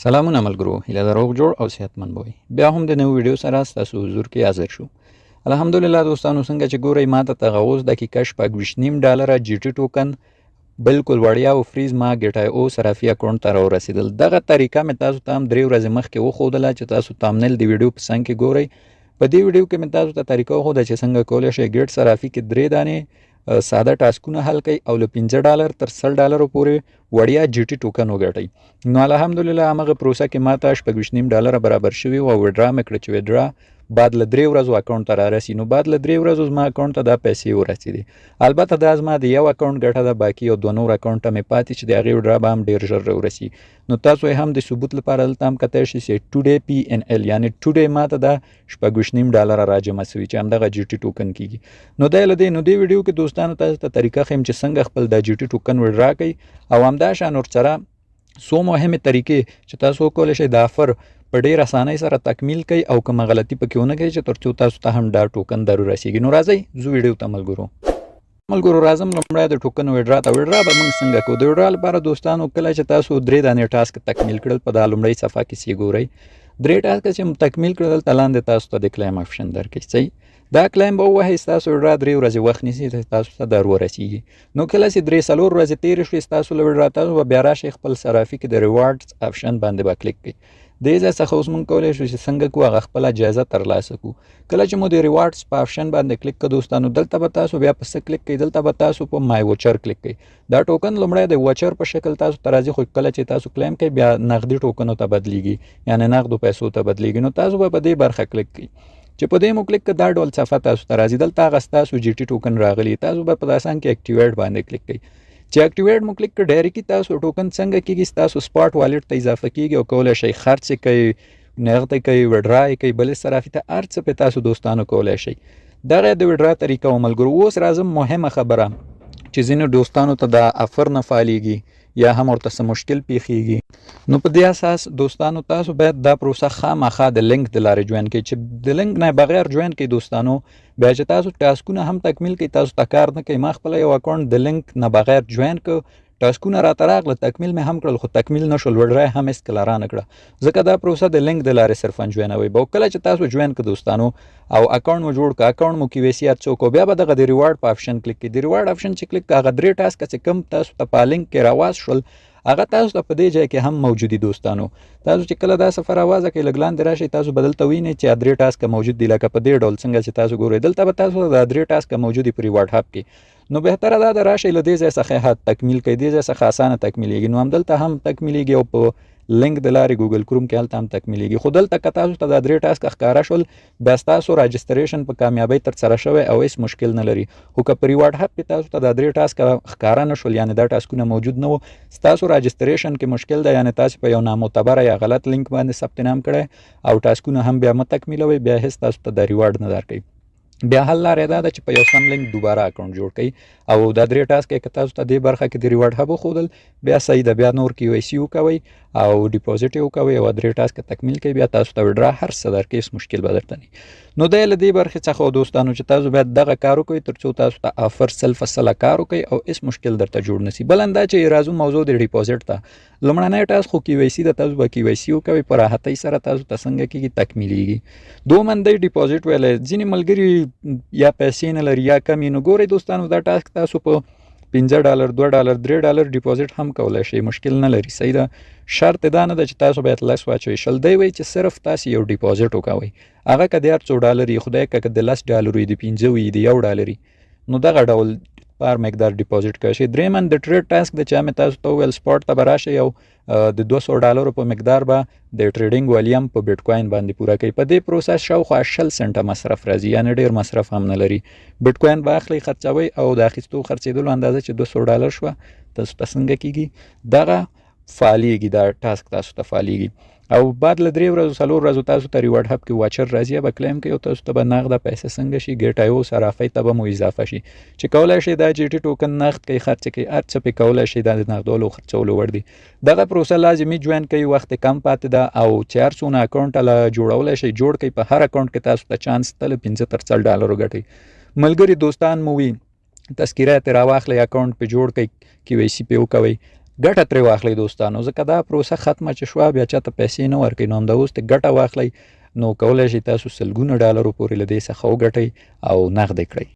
سلامونه ملګرو، هیله ده روغ جوړ او صحتمند به وئ. بیا هم د نوې ویډیو سره ستاسو حضور کې حاضر شو. الحمدلله دوستانو، څنګه چې ګورئ ماته دغه اوس دقیقه $26.5 جي ټي ټوکن بالکل وړیا او فریز ما ګیټای او صرافي اکاونټ ته راورسېدل. دغه طریقه مې تاسو ته هم 3 ورځې مخکې وښودله چې تاسو تامنیل د ویډیو په څنګ کې ګورئ. په دې ویډیو کې مې تاسو ته طریقه وښوده چې څنګه کولی شئ ګیټ صرافي کې 3 دانې ساده ټاسکونه حل کړئ او له $15 تر $100 پورې وړیا جي ټي ټوکن وګټئ. نو الحمدلله همغه پروسه کې ماته $26.5 برابر شوي او وډرا مې کړه چې وډرا بعد له 3 ورځو اکاونټ ته رارسي. نو بعد له 3 ورځو زما اکاونټ ته دا پیسې ورسېدې. البته دا زما د یو اکاونټ ګټه ده، باقي یو 2 نور اکاونټ ته مې پاتې چې د هغې وډرا به هم ډېر ژر راورسي. نو تاسو یې هم د ثبوت لپاره دلته هم کتلی شئ چې ټوډے PNL یعنې ټوډے ماته دا $26.5 راجمع سوي چې همدغه جي ټي ټوکن کېږي. نو دی له دې ویډیو کې دوستانو تاسو ته طریقه ښیم چې څنګه خپل دا جي ټي ټوکن وډرا کړئ او همدا شان ورسره څو مهمې طریقې چې تاسو وکولی شئ د آفر په ډېر اسانۍ سره تکمیل کړئ او کومه غلطي پکې ونه کړئ چې تر څو تاسو ته هم دا ټوکن در ورسېږي. نو راځئ زه ویډیو ته ملګرو راځم لومړی د ټوکن وډرا ته. وډرا به موږ څنګه کوو؟ د وډرا لپاره دوستانو کله چې تاسو 3 دانې ټاسک تکمیل کړل په دا لومړۍ صفحه کې چې ګورئ 3 ټاسک چې تکمیل کړل دلته لاندې تاسو ته د کلیم آپشن درکوي. صحیح، دا کلیم به ووهئ، ستاسو وډرا 3 ورځې وخت نیسي تاسو ته در ورسېږي. نو کله چې 3-4 ورځې تېرې شوې ستاسو له وډرا تاسو به بیا راشئ خپل صرافي کې د ریوارډز آپشن باندې به کلیک کړئ. دې ځای څخه اوس موږ کولی شو چې څنګه کوو هغه خپله جایزه ترلاسه کړو. کله چې مو د ریوارډز په آپشن باندې کلیک کړه دوستانو، دلته به تاسو بیا په څه کلیک کړئ؟ دلته به تاسو په مای وچر کلیک کړئ. دا ټوکن لومړی د وچر په شکل تاسو ته راځي، خو کله چې تاسو کلیم کوئ بیا نغدي ټوکنو ته بدلیږي، یعنې نغدو پیسو ته بدلیږي. نو تاسو به په دې برخه کلیک کړئ. چې په دې مو کلیک کړه دا ډول صفحه تاسو ته راځي، دلته هغه ستاسو جي ټي ټوکن راغلي. تاسو به په داسان کې اکټیویټ باندې کلیک کړئ. چې اکټیویټ مو کلیک کړه ډایرکټي تاسو ټوکن څنګه کېږي ستاسو سپاټ والټ ته اضافه کېږي او کولی شئ خرڅ یې کوئ، نغدې کوئ، وډرا یې کوئ، بلې صرافي ته هر څه پې تاسو دوستانو کولی شئ. دغه د وډرا طریقه و ملګرو. اوس راځم مهمه خبره چې ځینو دوستانو ته دا آفر نه فعالیږي یا هم ورته څه مشکل پیښیږي. نو په دې اساس دوستانو تاسو باید دا پروسه خامخا د لینک د لارې جوین کړئ. چې د لینک نه بغیر جوین کړئ دوستانو، بیا چې تاسو ټاسکونه هم تکمیل کړئ تاسو ته کار نه کوي. ما خپله یو اکاونټ د لینک نه بغیر جوین کړ، ټاسکونه راته راغله، تکمیل مې هم کړل خو تکمیل نه شول، وډرا هم هېڅکله رانه کړه، ځکه دا پروسه د لینک د لارې صرفا جوینوئ. به کله چې تاسو جوین کړه دوستانو او اکاونټ مو جوړ کړه، اکاونټ مو KYC هر څوک، بیا به دغه د ریوارډ په آپشن کلیک کړئ. د ریوارډ آپشن چې کلیک کړه، هغه 3 ټاسک چې کوم تاسو ته په لینک کې راواز شول هغه تاسو ته په دې ځای کې هم موجود دي دوستانو. تاسو چې کله دا سفر آوازه کوئ لږ لاندې راشئ، تاسو به دلته وینئ چې 3 ټاسک موجود دي، لکه په دې ډول څنګه چې تاسو ګورئ دلته به تاسو دا 3 ټاسک موجود دي په ریوارډ هب کې. نو بهتره دا ده راشئ له دې ځای څخه تکمیل کړئ. دې ځای څخه اسانه تکمیلیږي. نو همدلته هم تکمیلیږي او په لینک د لارې ګوګل کروم کې هلته هم تکمیلیږي. خو دلته که تاسو ته دا 3 ټاسک ښکاره شول بیا ستاسو راجسټریشن په کامیابۍ ترسره شوی او هېڅ مشکل نه لري. خو که په ریوارډ هب کې تاسو ته دا 3 ټاسک ښکاره نه شول، یعنې دا ټاسکونه موجود نه وو، ستاسو راجسټریشن کې مشکل ده، یعنې تاسو په یو نامعتبره یا غلط لینک باندې ثبت نام کړی او ټاسکونه هم بیا مه تکمیلوئ، بیا هېڅ تاسو ته دا ریوارډ نه درکوي. بیا حل لاره دا ده چې په یو سم لینک دوباره اکاونټ جوړ کړئ او دا 3 ټاسک که تاسو ته دې برخه کې د ریوارډ هب وښودل بیا صحیح ده، بیا نور KYC وکوئ او ډیپوزټ یې وکوئ او 3 ټاسک تکمیل کړئ، بیا تاسو ته وډرا هر څه درکوي، هېڅ مشکل به درته نه وي. نو دی له دې برخې څخه دوستانو چې تاسو باید دغه کار وکړئ تر څو تاسو ته آفر 100% کار وکړئ او هېڅ مشکل درته جوړ نه سي. بل دا چې راځو موضوع د ډیپوزټ ته. لومړنی ټاسک خو KYC ده، تاسو به KYC وکوئ، په راحتۍ سره تاسو ته څنګه کېږي تکمیلیږي. دومن دی ډیپوزټ ویلی، ځینې ملګري یا پیسې نه لري یا کم یې. نو ګورئ دوستانو دا ټاسک تاسو په $15 $2 $3 ډیپوزټ هم کولی شئ، مشکل نه لري. صحیح ده، شرط دا نه ده چې تاسو باید لس واچوئ، شل دی وایي چې صرف تاسو یو ډیپوزټ وکوئ، هغه که د هر څو ډالر وي، خدای که د $10 وي، د 5 وي، د $1 وي، نو دغه ډول بار مقدار ډیپوزټ کوئ شئ. درېیم د ټریډ ټاسک د چا مې تاسو ته وویل سپاټ ته به راشئ او د $200 په مقدار به د ټریډینګ والیم په بیټ کوین باندې پوره کوي. په دې پروسه شاوخوا 20 سنټه مصرف راځي، یعنې ډېر مصرف هم نه لري. بیټ کوین به اخلئ، خرڅوئ او د اخیستو خرڅېدلو اندازه چې $200 شوه تاسو ته څنګه کېږي دغه فعالیږي، دا ټاسک تاسو ته فعالیږي. او بعد له 3 ورځو 4 ورځو تاسو ته ریوارډ هب کې واچر راځي، به کلیم کوي او تاسو ته به نغده پیسې څنګه شي ګیټایو صرافۍ ته به مو اضافه شي چې کولی شئ دا جي ټي ټوکن نغد کوي، خرڅ کوي، هر څه پې کولی شئ، دا د نغدولو خرڅولو وړ دي. دغه پروسه لازمي جوین کوي، وخت کم پاتې ده او چې هر څونه اکاونټ له جوړولی شئ جوړ کوي. په هر اکاونټ کې تاسو ته چانس تل $15 تر $100 وګټئ. ملګري دوستان مو وي تذکیره ترې راواخلئ، اکاونټ پې جوړ کړئ، KYC پې وکوئ ګټه ترې واخلئ دوستانو. ځکه دا پروسه ختمه چې شوه بیا چاته پیسې نه ورکوي، نو همدا اوس ترې ګټه واخلئ، نو کولی شئ تاسو سلګونه ډالرو پورې له دې څخه وګټئ او نغدې کړئ.